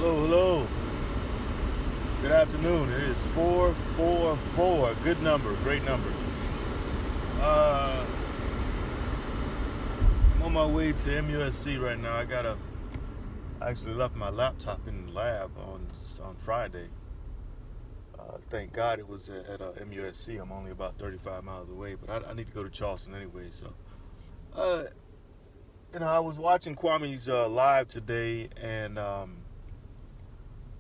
Hello. Good afternoon. It is 444. Good number, great number. I'm on my way to MUSC right now. I actually left my laptop in the lab on Friday. Thank God it was at MUSC. I'm only about 35 miles away, but I need to go to Charleston anyway. So, I was watching Kwame's live today, and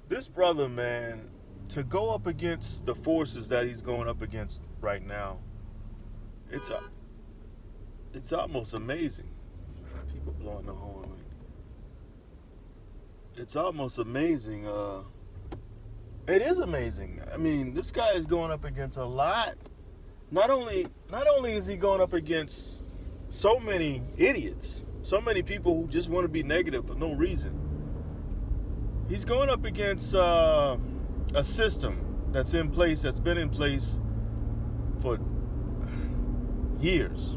this brother, man, to go up against the forces that he's going up against right now, it's almost amazing. People blowing the horn. It's almost amazing. It is amazing. I mean, this guy is going up against a lot. Not only is he going up against so many idiots, so many people who just want to be negative for no reason. He's going up against a system that's in place, that's been in place for years.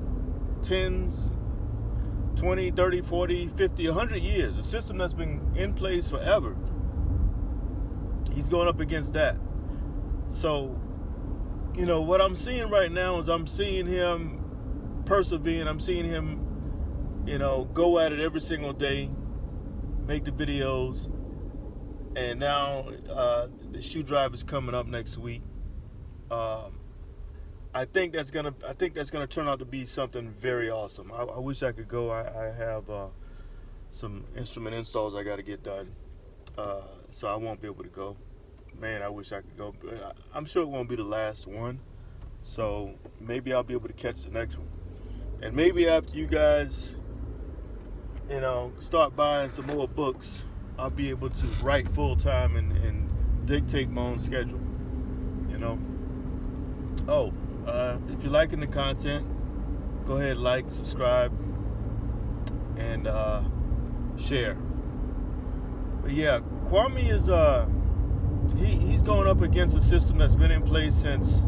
20, 30, 40, 50, 100 years. A system that's been in place forever. He's going up against that. So, what I'm seeing right now is I'm seeing him persevere. I'm seeing him, go at it every single day, make the videos. And now the shoe drive is coming up next week. I think that's gonna turn out to be something very awesome. I wish I could go. I have some instrument installs I got to get done, so I won't be able to go. Man, I wish I could go. But I'm sure it won't be the last one. So maybe I'll be able to catch the next one. And maybe after you guys, start buying some more books, I'll be able to write full time and dictate my own schedule. If you're liking the content, go ahead, like, subscribe, and share. But yeah, Kwame is he's going up against a system that's been in place since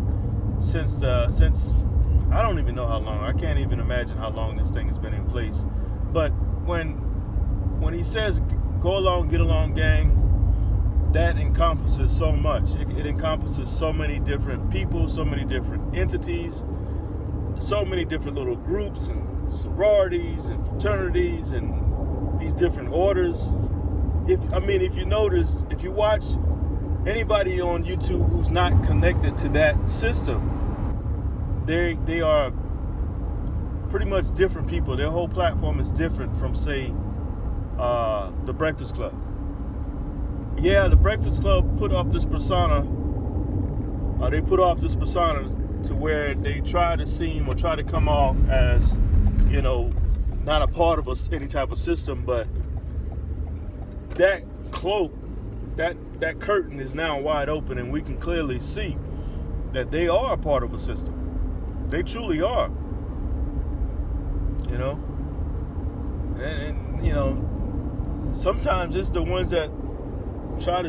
I don't even know how long. I can't even imagine how long this thing has been in place. But when he says go along, get along, gang, that encompasses so much. It encompasses so many different people, so many different entities, so many different little groups and sororities and fraternities and these different orders. If you notice, if you watch anybody on YouTube who's not connected to that system, they are pretty much different people. Their whole platform is different from, say, the Breakfast Club. Yeah, the Breakfast Club put up this persona. They put off this persona to where they try to come off as, not a part of any type of system. But that cloak, that curtain is now wide open, and we can clearly see that they are a part of a system. They truly are. And sometimes it's the ones that try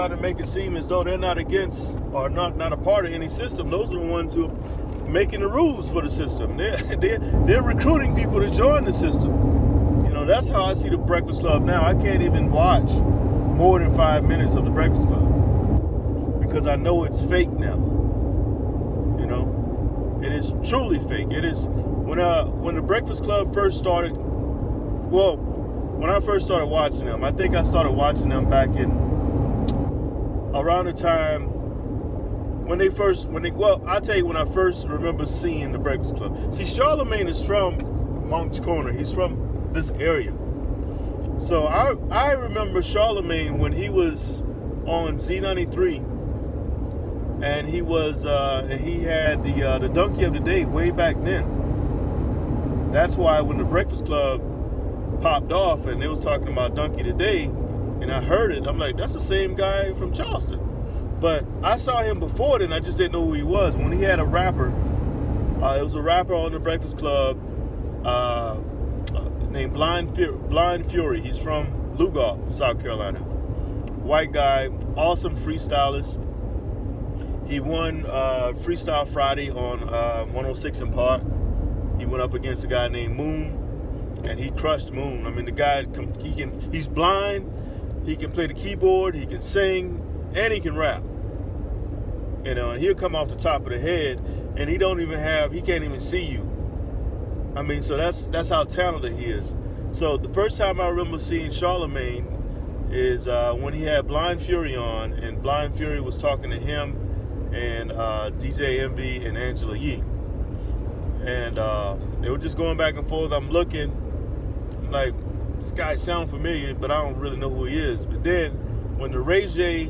to make it seem as though they're not against or not a part of any system. Those are the ones who are making the rules for the system. They're recruiting people to join the system. That's how I see the Breakfast Club now. I can't even watch more than 5 minutes of the Breakfast Club because I know it's fake now. It is truly fake. It is when the Breakfast Club first started. Well, when I first started watching them, I think I started watching them back in around the time I'll tell you when I first remember seeing the Breakfast Club. See, Charlemagne is from Moncks Corner. He's from this area. So I remember Charlemagne when he was on Z93, and he had the Donkey of the Day way back then. That's why when the Breakfast Club popped off and they was talking about Donkey today, and I heard it, I'm like, that's the same guy from Charleston. But I saw him before then, I just didn't know who he was. When he had a rapper, it was a rapper on the Breakfast Club named Blind Fury. He's from Lugoff, South Carolina. White guy, awesome freestylist. He won Freestyle Friday on 106 in Park. He went up against a guy named Moon, and he crushed Moon. I mean, the guy, he's blind. He can play the keyboard, he can sing, and he can rap. You know, and he'll come off the top of the head, and he can't even see you. I mean, so that's how talented he is. So the first time I remember seeing Charlemagne is when he had Blind Fury on, and Blind Fury was talking to him and DJ Envy and Angela Yee. And they were just going back and forth. I'm looking, I'm like, this guy sounds familiar, but I don't really know who he is. But then when the Ray J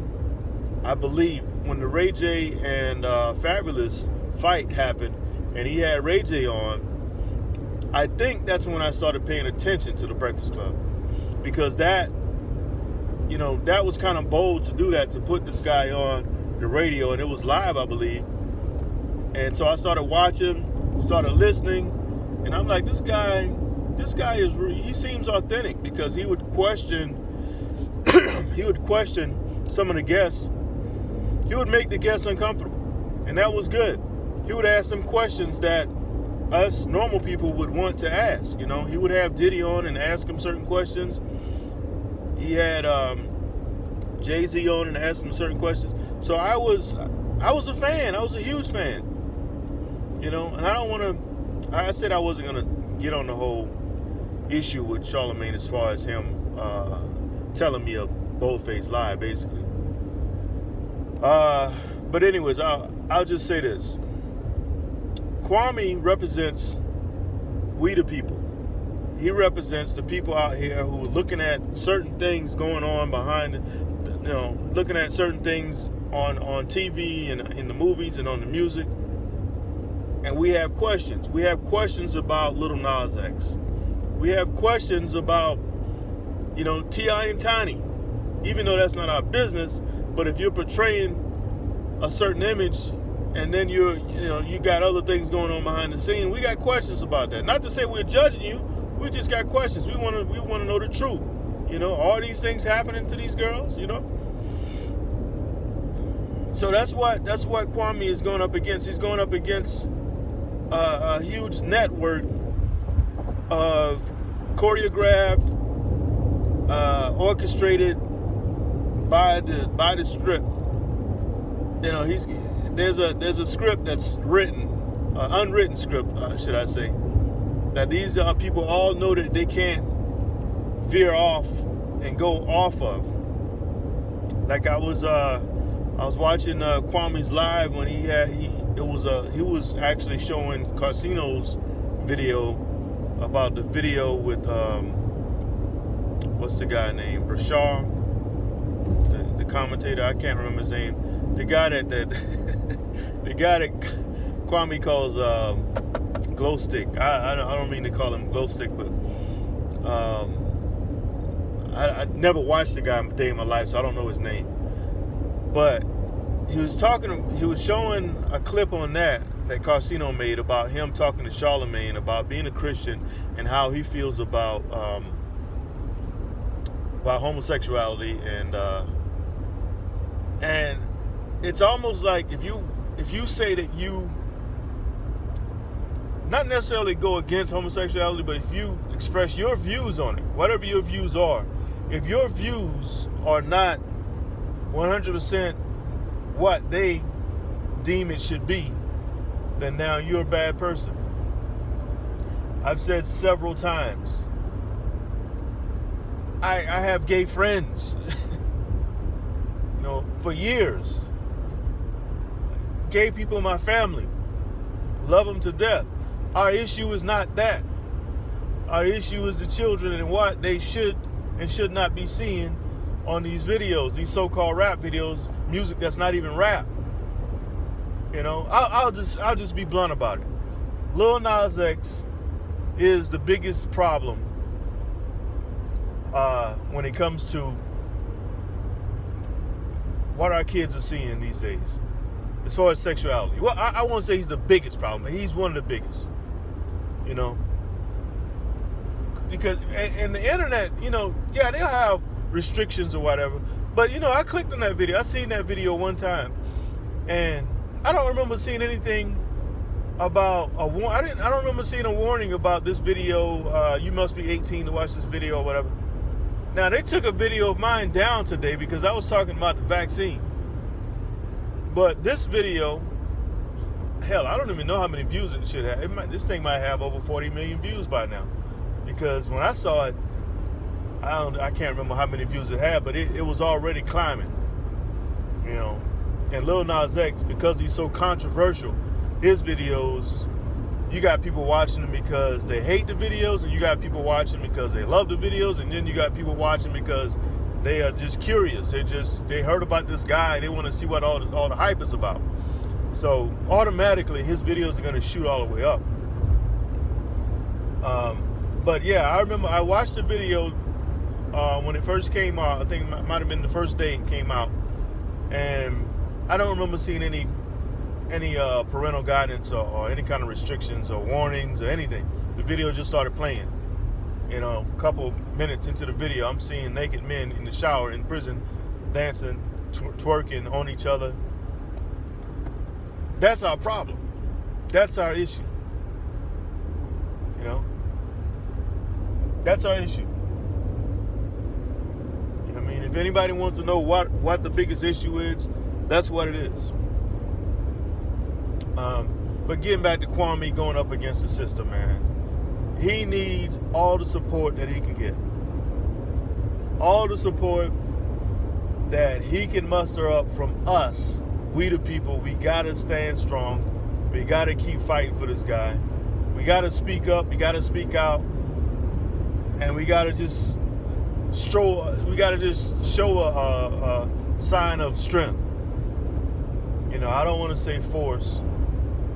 and Fabulous fight happened, and he had Ray J on, I think that's when I started paying attention to the Breakfast Club, because that was kind of bold to do that, to put this guy on the radio, and it was live, I believe. And so I started watching, started listening, and I'm like, this guy he seems authentic, because he would question some of the guests. He would make the guests uncomfortable, and that was good. He would ask them questions that us normal people would want to ask. You know, he would have Diddy on and ask him certain questions. He had Jay-Z on and asked him certain questions. So I was a fan. I was a huge fan. You know, and I said I wasn't gonna get on the whole issue with Charlemagne as far as him telling me a bold-faced lie, basically. But anyways, I'll just say this. Kwame represents we the people. He represents the people out here who are looking at certain things going on behind, looking at certain things on TV and in the movies and on the music. And we have questions. We have questions about Lil Nas X. We have questions about, T.I. and Tiny. Even though that's not our business, but if you're portraying a certain image, and then you got other things going on behind the scene, we got questions about that. Not to say we're judging you, we just got questions. We want to know the truth. All these things happening to these girls, So that's what Kwame is going up against. He's going up against a huge network of choreographed, orchestrated by the script. There's a script that's written, unwritten script, should I say, that these people all know that they can't veer off and go off of. Like I was watching Kwame's live when he was actually showing Carsino's video about the video with what's the guy named Brashar, the commentator. I can't remember his name. The guy that Kwame calls glow stick. I don't mean to call him glow stick, but I never watched the guy a day in my life, so I don't know his name. But he was showing a clip on that Carsino made about him talking to Charlemagne about being a Christian and how he feels about homosexuality, and it's almost like if you say that you not necessarily go against homosexuality, but if you express your views on it, whatever your views are, if your views are not 100% what they deem it should be, then now you're a bad person. I've said several times, I have gay friends, for years. Gay people in my family, love them to death. Our issue is not that. Our issue is the children and what they should and should not be seeing on these videos, these so-called rap videos, music that's not even rap. I'll just be blunt about it. Lil Nas X is the biggest problem when it comes to what our kids are seeing these days, as far as sexuality. Well, I won't say he's the biggest problem, but he's one of the biggest. Because and the internet, yeah, they'll have restrictions or whatever. But I clicked on that video. I seen that video one time, and I don't remember seeing anything about I don't remember seeing a warning about this video. You must be 18 to watch this video or whatever. Now, they took a video of mine down today because I was talking about the vaccine. But this video, hell, I don't even know how many views it should have. This thing might have over 40 million views by now. Because when I saw it, I can't remember how many views it had, but it was already climbing. You know, and Lil Nas X, because he's so controversial, his videos, you got people watching them because they hate the videos, and you got people watching because they love the videos, and then you got people watching because they are just curious. They heard about this guy and they want to see what all the hype is about. So automatically his videos are going to shoot all the way up. But yeah, I remember I watched the video when it first came out. I think it might have been the first day it came out, and I don't remember seeing any parental guidance or any kind of restrictions or warnings or anything. The video just started playing. You know, a couple minutes into the video, I'm seeing naked men in the shower in prison dancing, twerking on each other. That's our problem. That's our issue. You know? That's our issue. I mean, if anybody wants to know what the biggest issue is, that's what it is. But getting back to Kwame going up against the system, man. He needs all the support that he can get. All the support that he can muster up from us. We the people, we gotta stand strong. We gotta keep fighting for this guy. We gotta speak up, we gotta speak out. And we gotta just show a sign of strength. You know, I don't want to say force.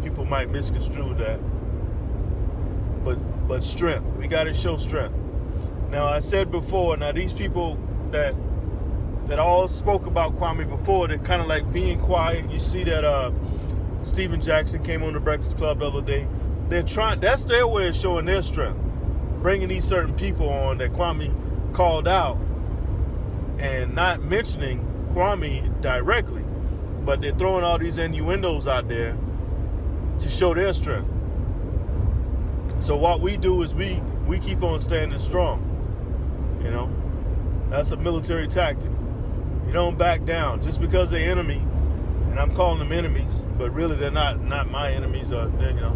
People might misconstrue that. But strength. We got to show strength. Now, I said before, now these people that all spoke about Kwame before, they're kind of like being quiet. You see that Stephen Jackson came on the Breakfast Club the other day. That's their way of showing their strength. Bringing these certain people on that Kwame called out and not mentioning Kwame directly, but they're throwing all these innuendos out there to show their strength. So what we do is we keep on standing strong. You know, that's a military tactic. You don't back down just because they're enemy, and I'm calling them enemies, but really they're not my enemies. Or you know,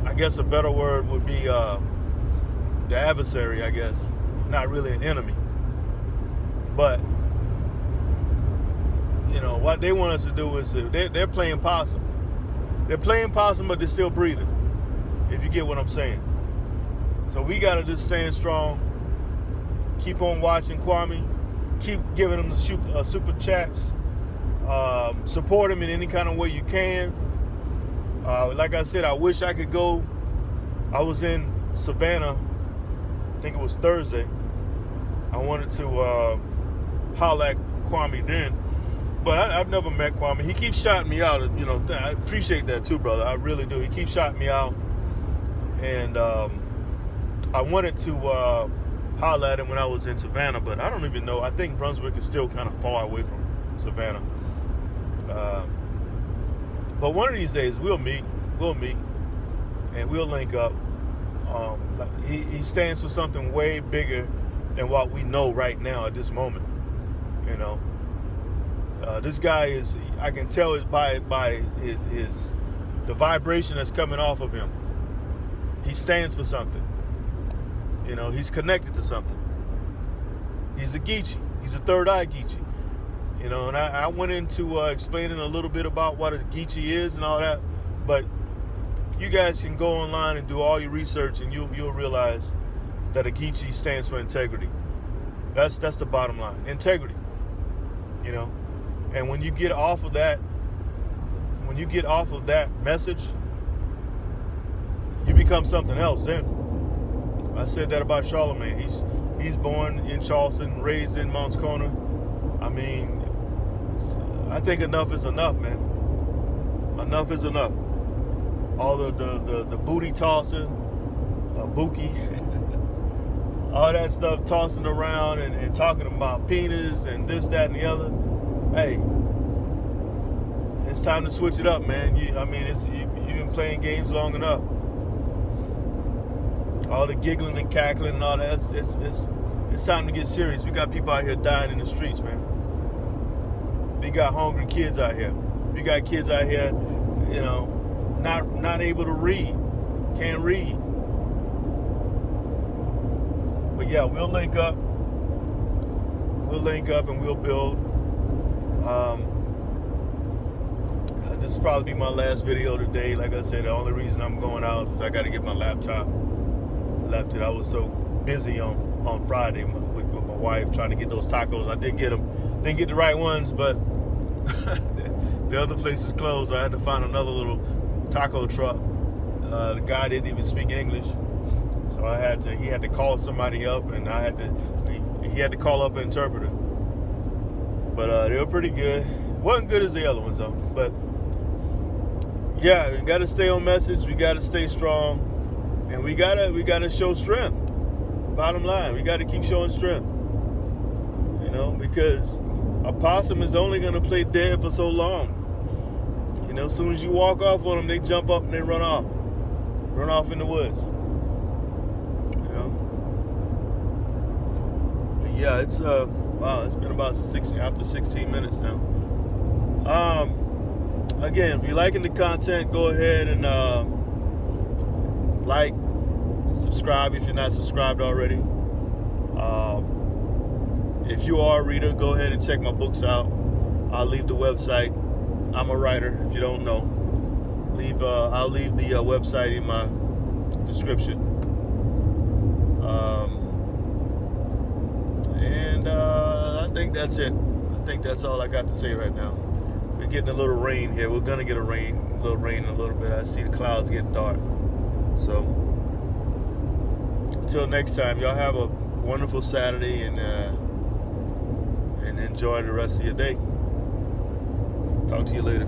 I guess a better word would be the adversary. I guess not really an enemy, but you know what they want us to do is they're playing possum. They're playing possum, but they're still breathing. If you get what I'm saying. So we gotta just stand strong. Keep on watching Kwame. Keep giving him the super chats. Support him in any kind of way you can. Like I said, I wish I could go. I was in Savannah. I think it was Thursday. I wanted to holler at Kwame then. But I've never met Kwame. He keeps shouting me out. You know, I appreciate that too, brother. I really do. He keeps shouting me out. And I wanted to holler at him when I was in Savannah, but I don't even know. I think Brunswick is still kind of far away from Savannah. But one of these days we'll meet, and we'll link up. He stands for something way bigger than what we know right now at this moment. You know, this guy is. I can tell it by the vibration that's coming off of him. He stands for something. You know, he's connected to something. He's a Geechee. He's a third eye Geechee. You know, and I went into explaining a little bit about what a Geechee is and all that. But you guys can go online and do all your research, and you'll realize that a Geechee stands for integrity. That's the bottom line. Integrity. You know, and when you get off of that message, you become something else then. I said that about Charlemagne. He's born in Charleston, raised in Mounts Corner. I mean, I think enough is enough, man. Enough is enough. All the booty tossing, bookie, all that stuff tossing around and talking about penis and this, that, and the other. Hey, it's time to switch it up, man. You've been playing games long enough. All the giggling and cackling and all that, it's time to get serious. We got people out here dying in the streets, man. We got hungry kids out here. We got kids out here, you know, not able to read, can't read. But yeah, we'll link up. We'll link up and we'll build. This will probably be my last video today. Like I said, the only reason I'm going out is I got to get my laptop. Left it. I was so busy on Friday with my wife trying to get those tacos. I did get them. Didn't get the right ones, but the other place is closed. I had to find another little taco truck. The guy didn't even speak English, so he had to call somebody up, and he had to call up an interpreter. But they were pretty good. Wasn't good as the other ones though. But yeah, we got to stay on message. We got to stay strong, and we gotta show strength. Bottom line, we got to keep showing strength. You know, because a possum is only gonna play dead for so long. You know, as soon as you walk off on them, they jump up and they run off in the woods. You know. But yeah, it's wow, it's been about 16 minutes now. Again, if you're liking the content, go ahead and like, subscribe if you're not subscribed already. If you are a reader, go ahead and check my books out. I'll leave the website. I'm a writer, if you don't know. I'll leave the website in my description. And I think that's it. I think that's all I got to say right now. We're getting a little rain here. We're gonna get a little rain in a little bit. I see the clouds getting dark. So until next time, y'all have a wonderful Saturday and enjoy the rest of your day. Talk to you later.